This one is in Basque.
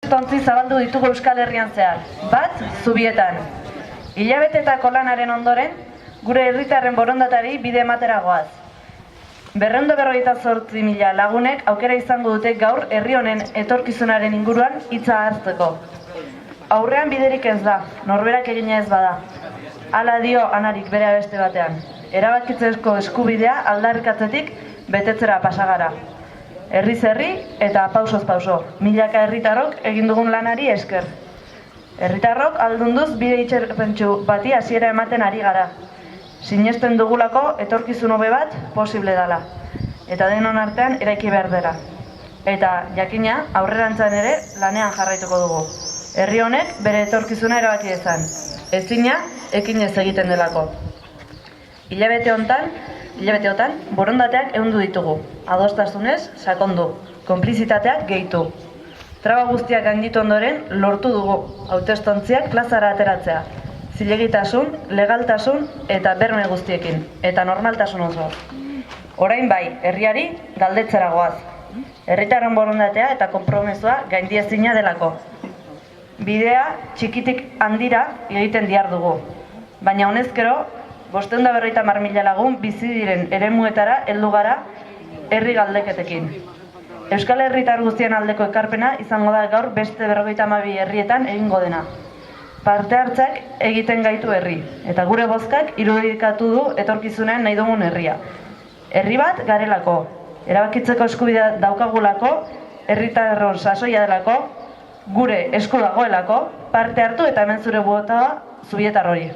Tontzi zabaldu ditugu Euskal Herrian zehar, bat Zubietan. Hilabetetako lanaren ondoren, gure herritarren borondatari bide ematera goaz. 258.000 lagunek aukera izango dute gaur herri honen etorkizunaren inguruan hitza hartzeko. Aurrean biderik ez da, norberak egina ez bada. Hala dio Anarik bere abeste batean. Erabakitzeko eskubidea aldarrikatzetik betetzera pasagara. Herriz herri eta pausoz pauso, milaka herritarrok egin dugun lanari esker. Herritarrok aldunduz bide itxaropentsu bati hasiera ematen ari gara. Sinesten dugulako etorkizun hobe bat posible dela. Eta denon artean eraiki behar dela. Eta jakina aurrerantzan ere lanean jarraituko dugu. Herri honek bere etorkizuna erabaki dezan. Ezina ekinez egiten delako. Hilabete honetan, borondateak ehundu ditugu. Adostasunez, sakondu. Konplizitateak gehitu. Traba guztiak gainditu ondoren, lortu dugu hautestontziak plazara ateratzea. Zilegitasun, legaltasun eta berme guztiekin. Eta normaltasun oso. Orain bai, herriari galdetzera goaz. Herritarren borondatea eta konpromisoa gaindiezina delako. Bidea txikitik handira egiten dihar dugu. Baina honezkero, 550.000 lagun bizi diren eremuetara heldu gara herri galdeketekin. Euskal Herritar guztien aldeko ekarpena izango da gaur beste 52 herrietan egingo dena. Parte hartzak egiten gaitu herri, eta gure bozkak irudikatu du etorkizunean nahi dugun herria. Herri bat garelako, erabakitzeko eskubidea daukagulako, herritarron sasoia delako, gure esku dagoelako, parte hartu eta hemen zure botoa Zubietar hori.